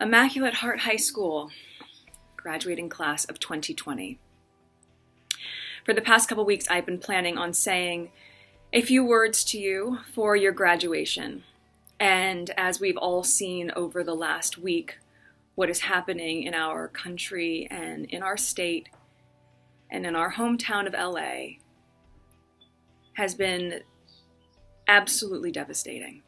Immaculate Heart High School, graduating class of 2020. For the past couple weeks, I've been planning on saying a few words to you for your graduation. And as we've all seen over the last week, what is happening in our country and in our state and in our hometown of LA has been absolutely devastating.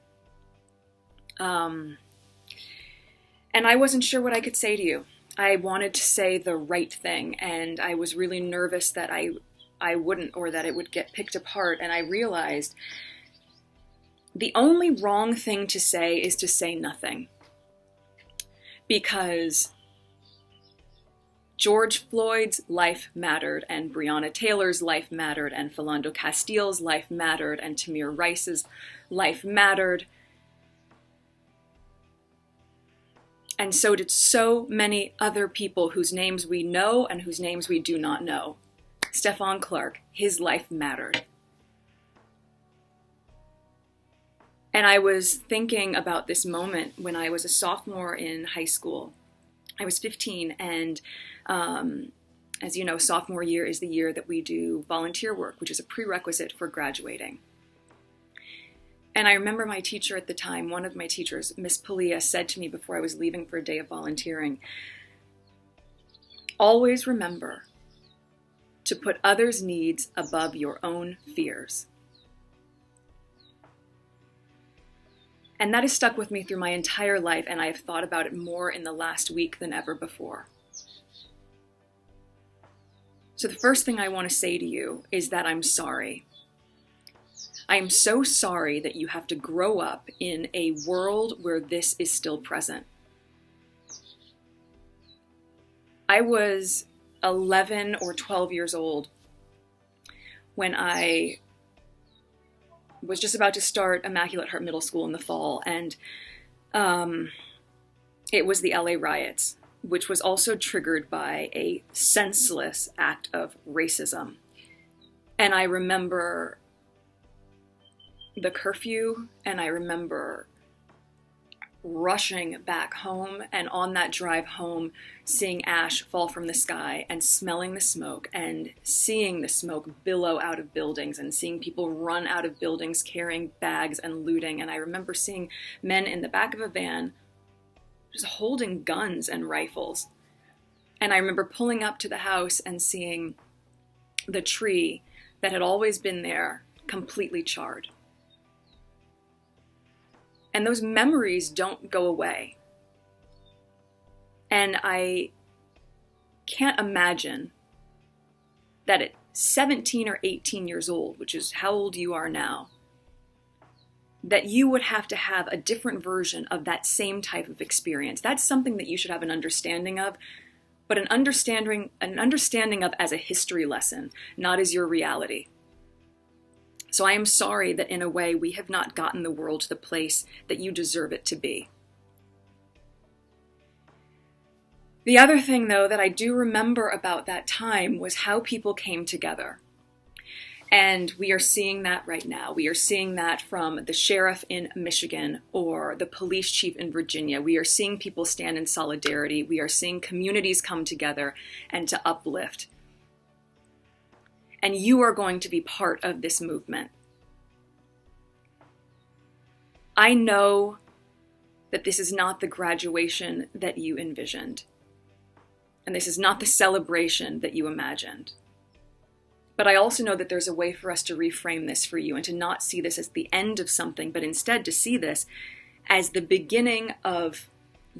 And I wasn't sure what I could say to you. I wanted to say the right thing, and I was really nervous that I wouldn't, or that it would get picked apart. And I realized the only wrong thing to say is to say nothing. Because George Floyd's life mattered, and Breonna Taylor's life mattered, and Philando Castile's life mattered, and Tamir Rice's life mattered. And so did so many other people whose names we know and whose names we do not know. Stephon Clark, his life mattered. And I was thinking about this moment when I was a sophomore in high school. I was 15, and as you know, sophomore year is the year that we do volunteer work, which is a prerequisite for graduating. And I remember my teacher at the time, one of my teachers, Miss Palia, said to me before I was leaving for a day of volunteering, always remember to put others' needs above your own fears. And that has stuck with me through my entire life, and I have thought about it more in the last week than ever before. So the first thing I want to say to you is that I'm sorry. I am so sorry that you have to grow up in a world where this is still present. I was 11 or 12 years old when I was just about to start Immaculate Heart Middle School in the fall, and it was the LA riots, which was also triggered by a senseless act of racism. And I remember the curfew, and I remember rushing back home, and on that drive home, seeing ash fall from the sky and smelling the smoke and seeing the smoke billow out of buildings and seeing people run out of buildings carrying bags and looting. And I remember seeing men in the back of a van just holding guns and rifles. And I remember pulling up to the house and seeing the tree that had always been there completely charred. And those memories don't go away. And I can't imagine that at 17 or 18 years old, which is how old you are now, that you would have to have a different version of that same type of experience. That's something that you should have an understanding of, but an understanding of as a history lesson, not as your reality. So I am sorry that in a way we have not gotten the world to the place that you deserve it to be. The other thing, though, that I do remember about that time was how people came together. And we are seeing that right now. We are seeing that from the sheriff in Michigan or the police chief in Virginia. We are seeing people stand in solidarity. We are seeing communities come together and to uplift. And you are going to be part of this movement. I know that this is not the graduation that you envisioned. And this is not the celebration that you imagined. But I also know that there's a way for us to reframe this for you and to not see this as the end of something, but instead to see this as the beginning of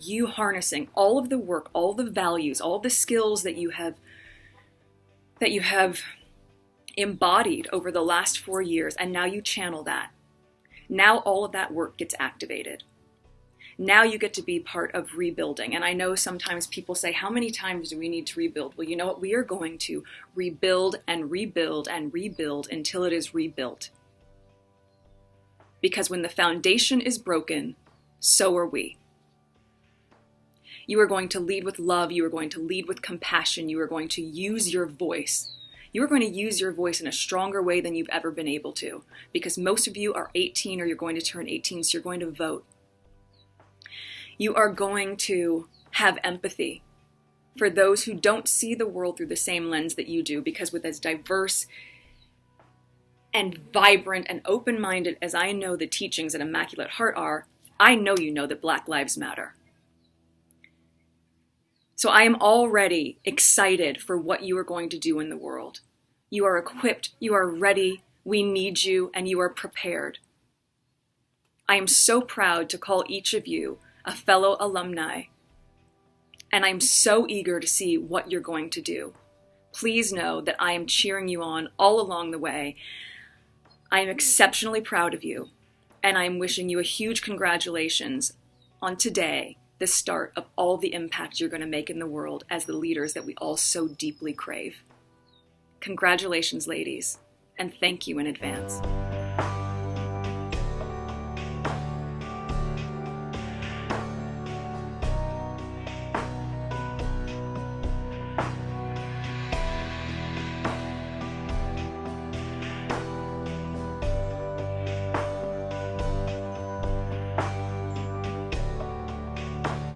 you harnessing all of the work, all the values, all the skills that you have embodied over the last 4 years, and now you channel that. Now all of that work gets activated. Now you get to be part of rebuilding. And I know sometimes people say, how many times do we need to rebuild? Well, you know what? We are going to rebuild and rebuild and rebuild until it is rebuilt. Because when the foundation is broken, so are we. You are going to lead with love. You are going to lead with compassion. You are going to use your voice. You are going to use your voice in a stronger way than you've ever been able to, because most of you are 18 or you're going to turn 18, so you're going to vote. You are going to have empathy for those who don't see the world through the same lens that you do, because with as diverse and vibrant and open-minded as I know the teachings at Immaculate Heart are, I know you know that Black Lives Matter. So I am already excited for what you are going to do in the world. You are equipped, you are ready, we need you, and you are prepared. I am so proud to call each of you a fellow alumni, and I'm so eager to see what you're going to do. Please know that I am cheering you on all along the way. I am exceptionally proud of you, and I am wishing you a huge congratulations on today, the start of all the impact you're going to make in the world as the leaders that we all so deeply crave. Congratulations, ladies, and thank you in advance.